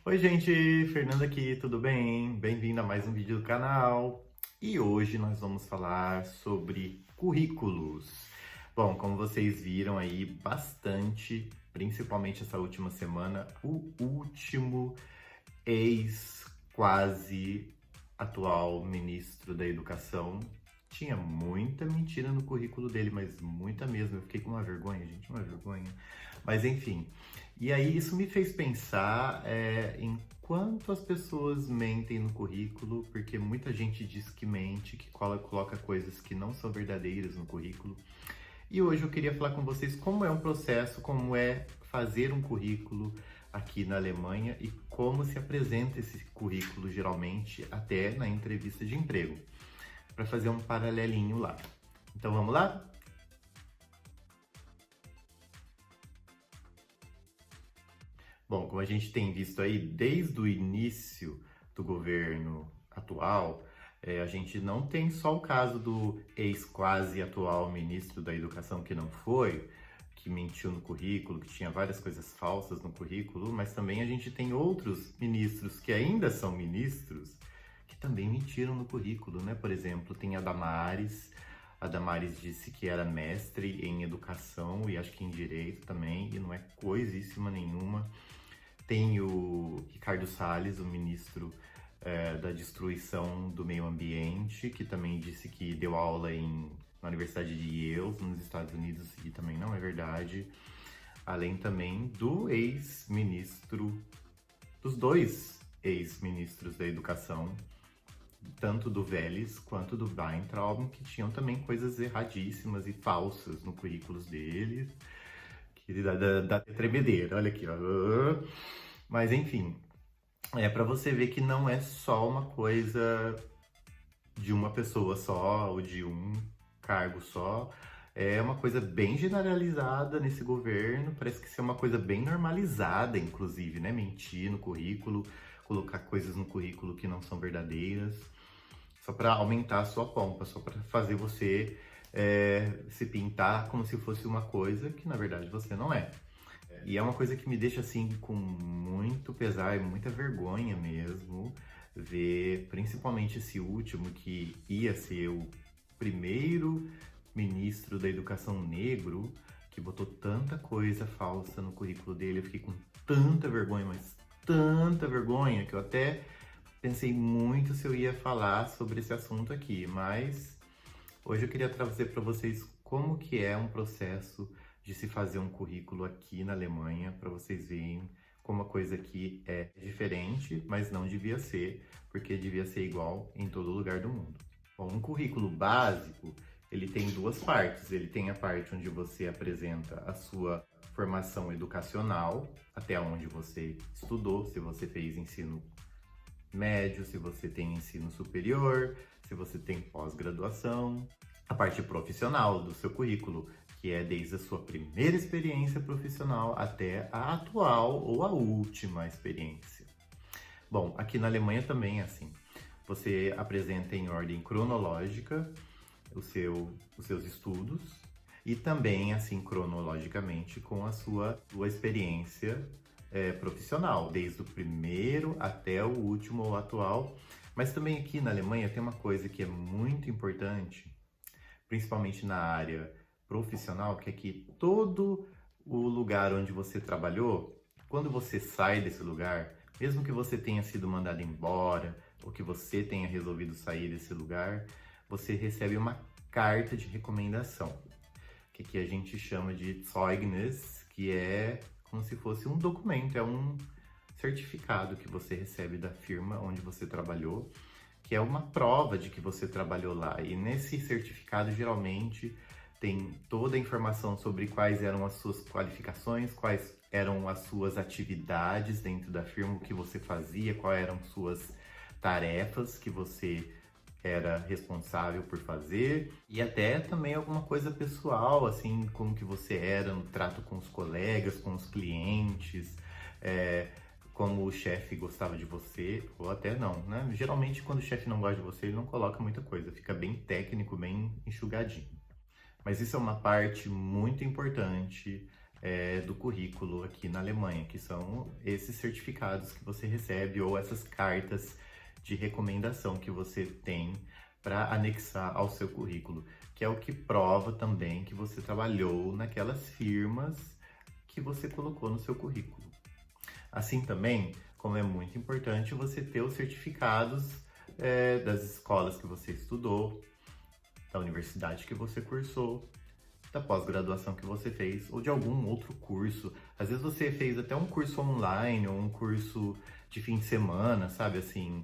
Oi, gente, Fernando aqui, tudo bem? Bem-vindo a mais um vídeo do canal. E hoje nós vamos falar sobre currículos. Bom, como vocês viram aí bastante, principalmente essa última semana, o último ex-quase atual ministro da Educação tinha muita mentira no currículo dele, mas muita mesmo. Eu fiquei com uma vergonha, gente, uma vergonha. Mas enfim, e aí isso me fez pensar em quanto as pessoas mentem no currículo, porque muita gente diz que mente, que coloca coisas que não são verdadeiras no currículo. E hoje eu queria falar com vocês como é um processo, como é fazer um currículo aqui na Alemanha e como se apresenta esse currículo geralmente até na entrevista de emprego, para fazer um paralelinho lá. Então vamos lá? Bom, como a gente tem visto aí desde o início do governo atual, a gente não tem só o caso do ex-quase atual ministro da Educação que não foi, que mentiu no currículo, que tinha várias coisas falsas no currículo, mas também a gente tem outros ministros que ainda são ministros que também mentiram no currículo, né? Por exemplo, tem a Damares. A Damares disse que era mestre em educação e acho que em direito também, e não é coisíssima nenhuma. Tem o Ricardo Salles, o ministro da Destruição do Meio Ambiente, que também disse que deu aula na Universidade de Yale, nos Estados Unidos, e também não é verdade. Além também do ex-ministro, dos dois ex-ministros da Educação, tanto do Vélez quanto do Weintraub, que tinham também coisas erradíssimas e falsas no currículo deles, que dá tremedeira, olha aqui, ó. Mas enfim, é para você ver que não é só uma coisa de uma pessoa só ou de um cargo só. É uma coisa bem generalizada nesse governo, parece que isso é uma coisa bem normalizada, inclusive, né? Mentir no currículo, colocar coisas no currículo que não são verdadeiras, só para aumentar a sua pompa, só para fazer você se pintar como se fosse uma coisa que na verdade você não é. E é uma coisa que me deixa assim com muito pesar e muita vergonha mesmo ver, principalmente esse último que ia ser o primeiro ministro da educação negro, que botou tanta coisa falsa no currículo dele. Eu fiquei com tanta vergonha, mas tanta vergonha, que eu até pensei muito se eu ia falar sobre esse assunto aqui, mas hoje eu queria trazer para vocês como que é um processo de se fazer um currículo aqui na Alemanha, para vocês verem como a coisa aqui é diferente, mas não devia ser, porque devia ser igual em todo lugar do mundo. Bom, um currículo básico, ele tem duas partes. Ele tem a parte onde você apresenta a sua formação educacional, até onde você estudou, se você fez ensino médio, se você tem ensino superior, se você tem pós-graduação. A parte profissional do seu currículo, que é desde a sua primeira experiência profissional até a atual ou a última experiência. Bom, aqui na Alemanha também é assim. Você apresenta em ordem cronológica os seus estudos e também assim cronologicamente com a sua experiência profissional, desde o primeiro até o último ou atual. Mas também aqui na Alemanha tem uma coisa que é muito importante, principalmente na área profissional, que é que todo o lugar onde você trabalhou, quando você sai desse lugar, mesmo que você tenha sido mandado embora ou que você tenha resolvido sair desse lugar, você recebe uma carta de recomendação, que aqui a gente chama de Zeugnis, que é como se fosse um documento, é um certificado que você recebe da firma onde você trabalhou, que é uma prova de que você trabalhou lá. E nesse certificado, geralmente, tem toda a informação sobre quais eram as suas qualificações, quais eram as suas atividades dentro da firma, o que você fazia, quais eram suas tarefas que você era responsável por fazer, e até também alguma coisa pessoal, assim, como que você era no trato com os colegas, com os clientes, como o chefe gostava de você, ou até não, né? Geralmente, quando o chefe não gosta de você, ele não coloca muita coisa, fica bem técnico, bem enxugadinho. Mas isso é uma parte muito importante do currículo aqui na Alemanha, que são esses certificados que você recebe ou essas cartas de recomendação que você tem para anexar ao seu currículo, que é o que prova também que você trabalhou naquelas firmas que você colocou no seu currículo. Assim também, como é muito importante você ter os certificados das escolas que você estudou, da universidade que você cursou, da pós-graduação que você fez ou de algum outro curso. Às vezes você fez até um curso online ou um curso de fim de semana, sabe assim,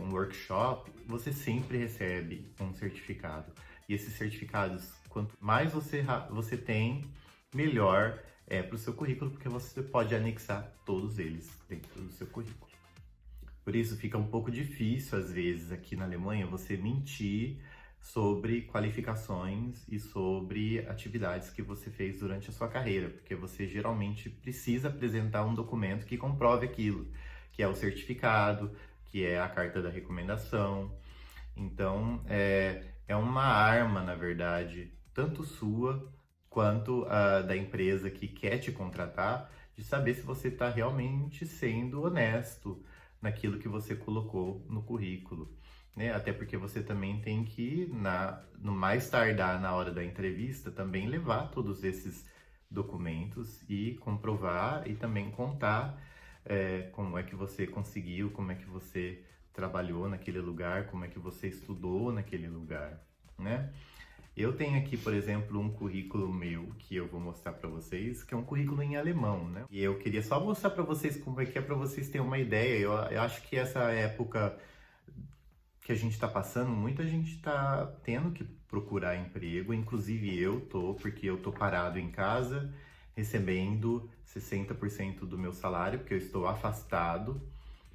um workshop. Você sempre recebe um certificado. E esses certificados, quanto mais você tem, melhor é para o seu currículo, porque você pode anexar todos eles dentro do seu currículo. Por isso fica um pouco difícil, às vezes, aqui na Alemanha, você mentir sobre qualificações e sobre atividades que você fez durante a sua carreira, porque você geralmente precisa apresentar um documento que comprove aquilo, que é o certificado, que é a carta da recomendação. Então, é uma arma, na verdade, tanto sua quanto a da empresa que quer te contratar, de saber se você está realmente sendo honesto naquilo que você colocou no currículo. Né? Até porque você também tem que, no mais tardar na hora da entrevista, também levar todos esses documentos e comprovar e também contar como é que você conseguiu, como é que você trabalhou naquele lugar, como é que você estudou naquele lugar, né? Eu tenho aqui, por exemplo, um currículo meu que eu vou mostrar para vocês, que é um currículo em alemão, né? E eu queria só mostrar para vocês como é que é, para vocês terem uma ideia. Eu acho que essa época que a gente está passando, muita gente está tendo que procurar emprego, inclusive eu tô, porque eu tô parado em casa, recebendo 60% do meu salário, porque eu estou afastado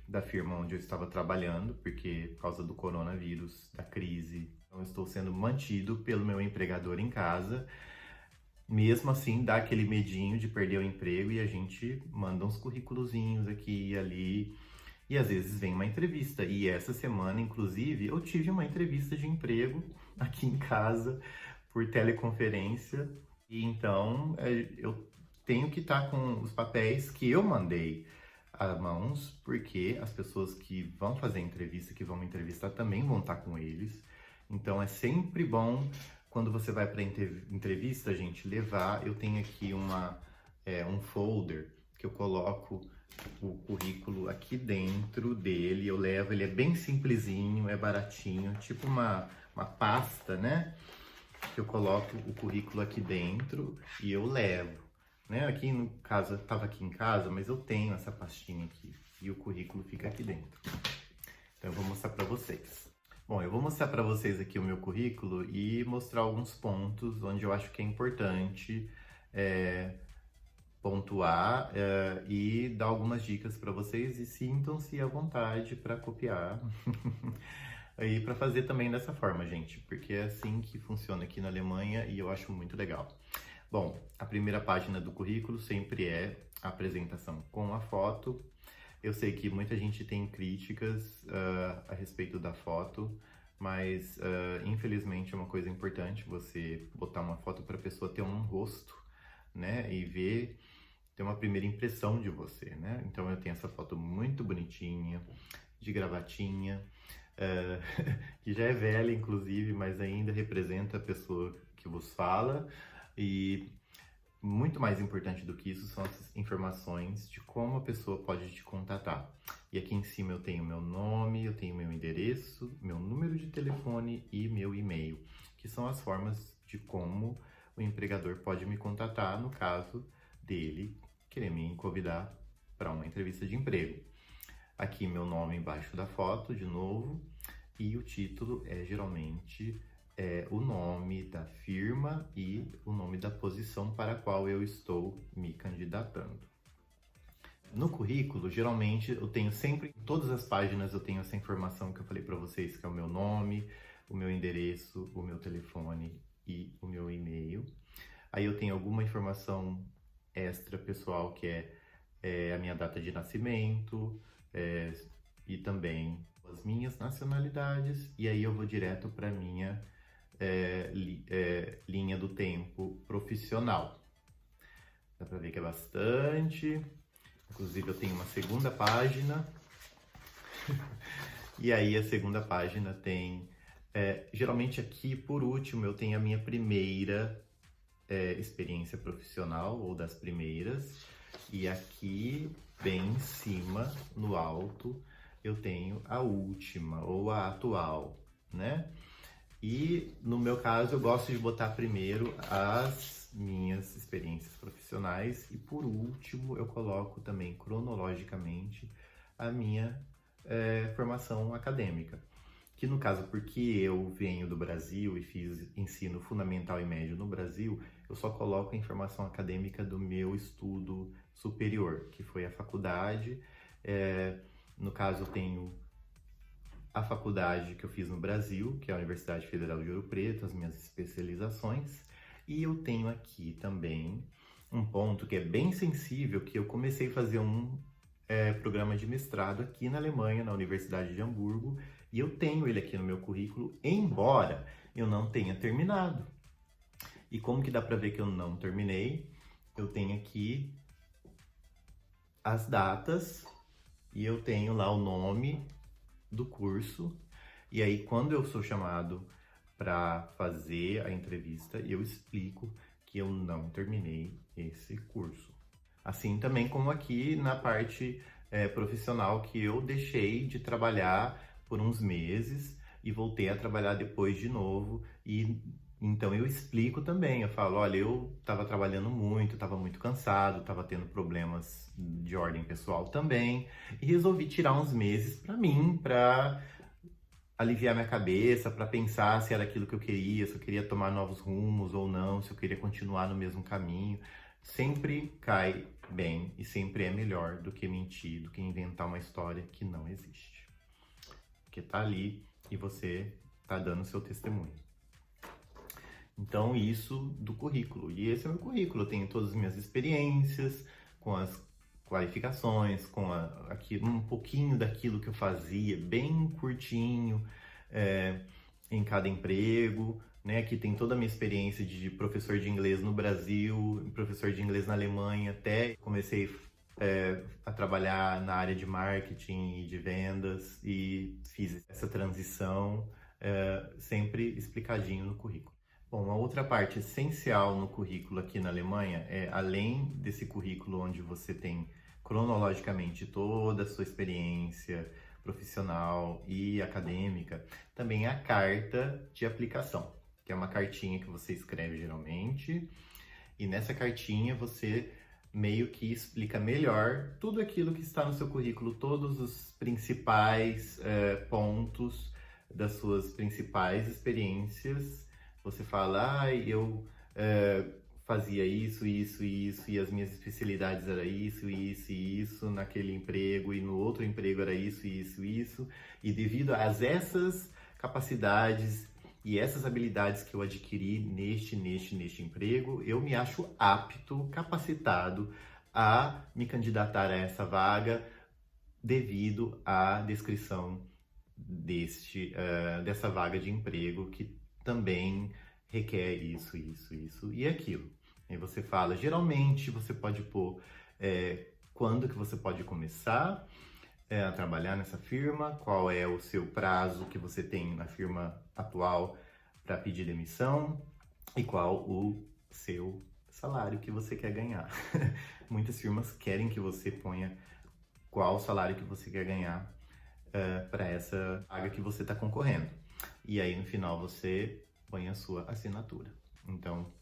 da firma onde eu estava trabalhando, porque por causa do coronavírus, da crise, então eu estou sendo mantido pelo meu empregador em casa. Mesmo assim, dá aquele medinho de perder o emprego e a gente manda uns currículozinhos aqui e ali. E às vezes vem uma entrevista. E essa semana, inclusive, eu tive uma entrevista de emprego aqui em casa por teleconferência. E então eu tenho que estar com os papéis que eu mandei a mãos, porque as pessoas que vão fazer a entrevista, que vão me entrevistar, também vão estar com eles. Então é sempre bom quando você vai para entrevista, a gente levar. Eu tenho aqui um folder que eu coloco o currículo aqui dentro dele, eu levo, ele é bem simplesinho, é baratinho, tipo uma pasta, né? Que eu coloco o currículo aqui dentro e eu levo, né? Aqui no caso, eu tava aqui em casa, mas eu tenho essa pastinha aqui e o currículo fica aqui dentro. Então eu vou mostrar para vocês. Bom, eu vou mostrar para vocês aqui o meu currículo e mostrar alguns pontos onde eu acho que é importante pontuar e dar algumas dicas para vocês e sintam-se à vontade para copiar e para fazer também dessa forma, gente, porque é assim que funciona aqui na Alemanha e eu acho muito legal. Bom, a primeira página do currículo sempre é a apresentação com a foto. Eu sei que muita gente tem críticas a respeito da foto, mas infelizmente é uma coisa importante você botar uma foto para a pessoa ter um rosto, né, e ter uma primeira impressão de você, né? Então eu tenho essa foto muito bonitinha, de gravatinha, que já é velha inclusive, mas ainda representa a pessoa que vos fala. E muito mais importante do que isso são as informações de como a pessoa pode te contatar. E aqui em cima eu tenho meu nome, eu tenho meu endereço, meu número de telefone e meu e-mail, que são as formas de como o empregador pode me contatar no caso dele querer me convidar para uma entrevista de emprego. Aqui meu nome embaixo da foto, de novo, e o título é geralmente o nome da firma e o nome da posição para a qual eu estou me candidatando. No currículo, geralmente eu tenho sempre, em todas as páginas eu tenho essa informação que eu falei para vocês, que é o meu nome, o meu endereço, o meu telefone e o meu e-mail. Aí eu tenho alguma informação extra pessoal, que é a minha data de nascimento e também as minhas nacionalidades. E aí eu vou direto para a minha linha do tempo profissional. Dá pra ver que é bastante. Inclusive eu tenho uma segunda página. E aí a segunda página tem... geralmente aqui, por último, eu tenho a minha primeira experiência profissional, ou das primeiras. E aqui, bem em cima, no alto, eu tenho a última, ou a atual, né? E no meu caso, eu gosto de botar primeiro as minhas experiências profissionais e por último eu coloco também cronologicamente a minha formação acadêmica. Que no caso, porque eu venho do Brasil e fiz ensino fundamental e médio no Brasil, eu só coloco a informação acadêmica do meu estudo superior, que foi a faculdade. No caso, eu tenho a faculdade que eu fiz no Brasil, que é a Universidade Federal de Ouro Preto, as minhas especializações. E eu tenho aqui também um ponto que é bem sensível, que eu comecei a fazer um programa de mestrado aqui na Alemanha, na Universidade de Hamburgo, e eu tenho ele aqui no meu currículo, embora eu não tenha terminado. E como que dá para ver que eu não terminei? Eu tenho aqui as datas e eu tenho lá o nome do curso. E aí, quando eu sou chamado para fazer a entrevista, eu explico que eu não terminei esse curso. Assim também como aqui na parte profissional, que eu deixei de trabalhar por uns meses e voltei a trabalhar depois de novo. E então eu explico também, eu falo, olha, eu estava trabalhando muito, estava muito cansado, estava tendo problemas de ordem pessoal também, e resolvi tirar uns meses para mim, para aliviar minha cabeça, para pensar se era aquilo que eu queria, se eu queria tomar novos rumos ou não, se eu queria continuar no mesmo caminho. Sempre cai bem e sempre é melhor do que mentir, do que inventar uma história que não existe. Porque tá ali e você tá dando seu testemunho. Então, isso do currículo. E esse é o meu currículo. Eu tenho todas as minhas experiências, com as qualificações, com aqui, um pouquinho daquilo que eu fazia, bem curtinho, em cada emprego. Né? Aqui tem toda a minha experiência de professor de inglês no Brasil, professor de inglês na Alemanha, até comecei a trabalhar na área de marketing e de vendas e fiz essa transição sempre explicadinho no currículo. Bom, a outra parte essencial no currículo aqui na Alemanha é, além desse currículo onde você tem cronologicamente toda a sua experiência profissional e acadêmica, também a carta de aplicação, que é uma cartinha que você escreve geralmente, e nessa cartinha você meio que explica melhor tudo aquilo que está no seu currículo, todos os principais pontos das suas principais experiências. Você fala, eu fazia isso, isso e isso, e as minhas especialidades era isso, isso e isso, naquele emprego, e no outro emprego era isso, isso, isso, e devido a essas capacidades e essas habilidades que eu adquiri neste emprego, eu me acho apto, capacitado a me candidatar a essa vaga devido à descrição dessa vaga de emprego que também requer isso, isso, isso e aquilo. Aí você fala, geralmente você pode pôr quando que você pode começar a trabalhar nessa firma, qual é o seu prazo que você tem na firma atual para pedir demissão e qual o seu salário que você quer ganhar. Muitas firmas querem que você ponha qual salário que você quer ganhar para essa vaga que você está concorrendo. E aí no final você põe a sua assinatura. Então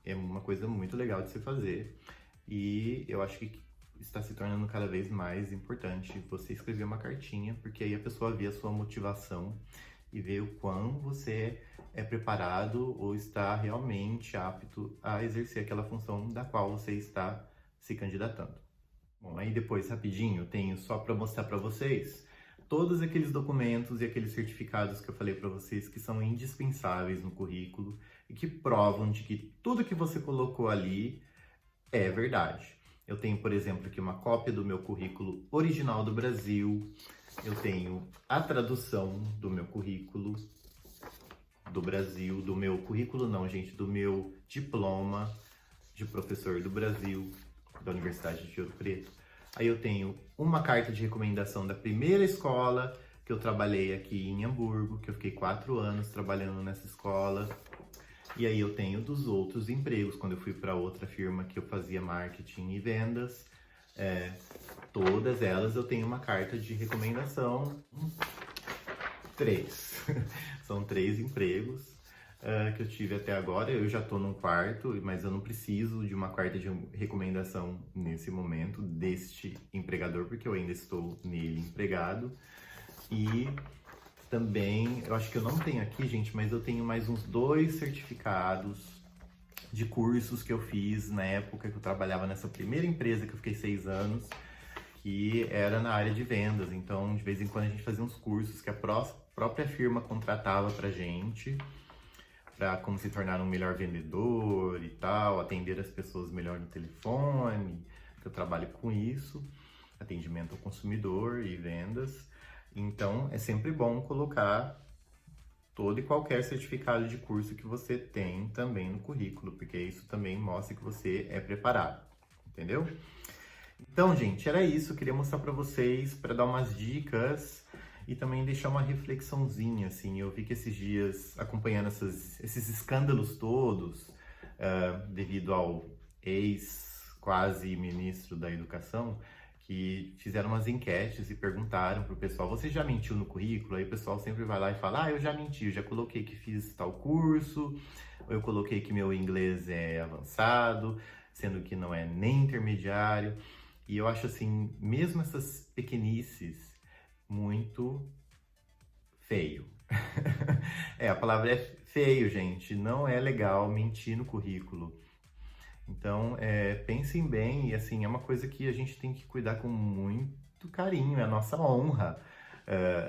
é uma coisa muito legal de se fazer e eu acho que está se tornando cada vez mais importante você escrever uma cartinha, porque aí a pessoa vê a sua motivação e vê o quão você é preparado ou está realmente apto a exercer aquela função da qual você está se candidatando. Bom, aí depois, rapidinho, tenho só para mostrar para vocês todos aqueles documentos e aqueles certificados que eu falei para vocês que são indispensáveis no currículo e que provam de que tudo que você colocou ali é verdade. Eu tenho, por exemplo, aqui uma cópia do meu currículo original do Brasil. Eu tenho a tradução do meu currículo do Brasil, do meu currículo não, gente, do meu diploma de professor do Brasil. da Universidade de Ouro Preto. Aí eu tenho uma carta de recomendação da primeira escola que eu trabalhei aqui em Hamburgo, que eu fiquei 4 anos trabalhando nessa escola. E aí eu tenho dos outros empregos, quando eu fui para outra firma que eu fazia marketing e vendas. Todas elas eu tenho uma carta de recomendação. 3. São 3 empregos que eu tive até agora. Eu já estou num quarto, mas eu não preciso de uma carta de recomendação nesse momento deste empregador, porque eu ainda estou nele empregado. E também, eu acho que eu não tenho aqui, gente, mas eu tenho mais uns 2 certificados de cursos que eu fiz na época que eu trabalhava nessa primeira empresa que eu fiquei 6 anos, que era na área de vendas. Então, de vez em quando a gente fazia uns cursos que a própria firma contratava pra gente, para como se tornar um melhor vendedor e tal, atender as pessoas melhor no telefone, que eu trabalho com isso, atendimento ao consumidor e vendas. Então, é sempre bom colocar todo e qualquer certificado de curso que você tem também no currículo, porque isso também mostra que você é preparado, entendeu? Então, gente, era isso. Eu queria mostrar para vocês, para dar umas dicas e também deixar uma reflexãozinha, assim. Eu vi que esses dias, acompanhando esses escândalos todos, devido ao ex-quase ministro da Educação, que fizeram umas enquetes e perguntaram pro pessoal: você já mentiu no currículo? Aí o pessoal sempre vai lá e fala: eu já menti, eu já coloquei que fiz tal curso, ou eu coloquei que meu inglês é avançado, sendo que não é nem intermediário. E eu acho assim, mesmo essas pequenices, muito feio. A palavra é feio, gente. Não é legal mentir no currículo. Então, pensem bem, e assim, é uma coisa que a gente tem que cuidar com muito carinho, é a nossa honra.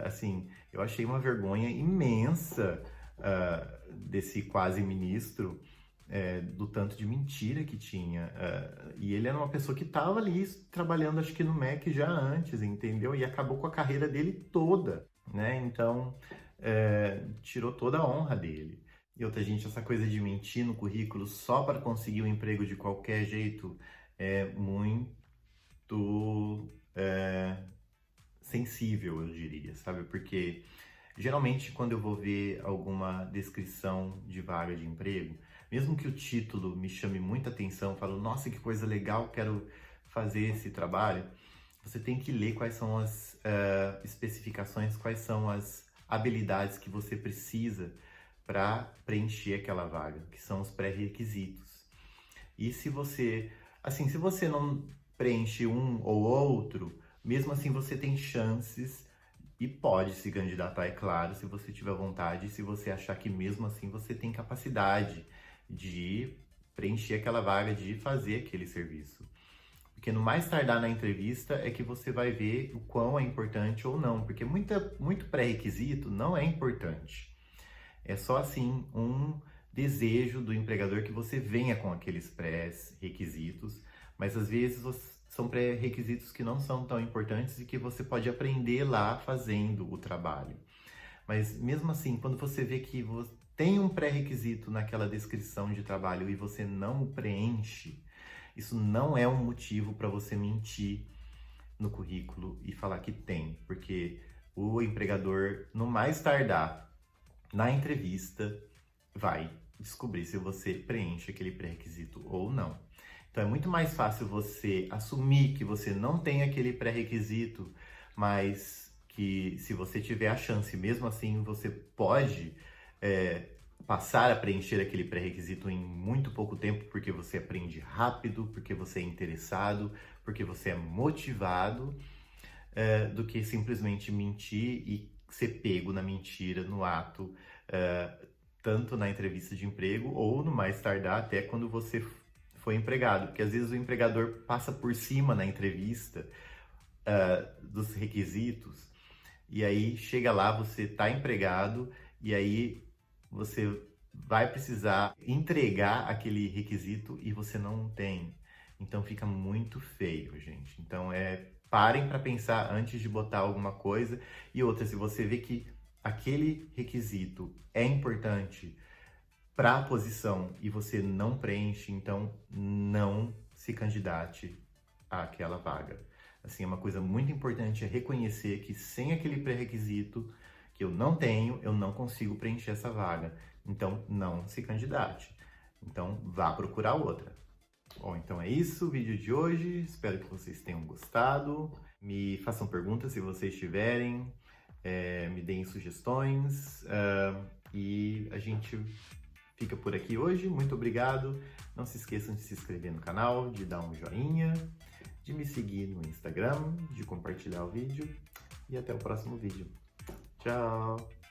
Assim, eu achei uma vergonha imensa desse quase ministro, do tanto de mentira que tinha. E ele era uma pessoa que estava ali trabalhando, acho que no MEC já antes, entendeu? E acabou com a carreira dele toda, né? Então, tirou toda a honra dele. E outra, gente, essa coisa de mentir no currículo só para conseguir um emprego de qualquer jeito é muito sensível, eu diria, sabe? Porque geralmente quando eu vou ver alguma descrição de vaga de emprego, mesmo que o título me chame muita atenção, eu falo, nossa, que coisa legal, quero fazer esse trabalho, você tem que ler quais são as especificações, quais são as habilidades que você precisa para preencher aquela vaga, que são os pré-requisitos. E se você não preenche um ou outro, mesmo assim você tem chances e pode se candidatar, é claro, se você tiver vontade, se você achar que mesmo assim você tem capacidade de preencher aquela vaga, de fazer aquele serviço. Porque no mais tardar na entrevista é que você vai ver o quão é importante ou não, porque muito pré-requisito não é importante. É só assim um desejo do empregador que você venha com aqueles pré-requisitos, mas às vezes são pré-requisitos que não são tão importantes e que você pode aprender lá fazendo o trabalho. Mas mesmo assim, quando você vê que tem um pré-requisito naquela descrição de trabalho e você não o preenche, isso não é um motivo para você mentir no currículo e falar que tem, porque o empregador, no mais tardar, na entrevista, vai descobrir se você preenche aquele pré-requisito ou não. Então é muito mais fácil você assumir que você não tem aquele pré-requisito, mas que se você tiver a chance, mesmo assim, você pode passar a preencher aquele pré-requisito em muito pouco tempo, porque você aprende rápido, porque você é interessado, porque você é motivado, do que simplesmente mentir e ser pego na mentira, no ato, tanto na entrevista de emprego ou no mais tardar até quando você foi empregado, porque às vezes o empregador passa por cima na entrevista dos requisitos e aí chega lá, você está empregado e aí você vai precisar entregar aquele requisito e você não tem. Então fica muito feio, gente. Então parem para pensar antes de botar alguma coisa. E outra, se você vê que aquele requisito é importante para a posição e você não preenche, então não se candidate àquela vaga. Assim, é uma coisa muito importante é reconhecer que sem aquele pré-requisito que eu não tenho, eu não consigo preencher essa vaga. Então, não se candidate. Então, vá procurar outra. Bom, então é isso o vídeo de hoje. Espero que vocês tenham gostado. Me façam perguntas se vocês tiverem. Me deem sugestões. E a gente fica por aqui hoje. Muito obrigado. Não se esqueçam de se inscrever no canal, de dar um joinha, de me seguir no Instagram, de compartilhar o vídeo. E até o próximo vídeo. Tchau!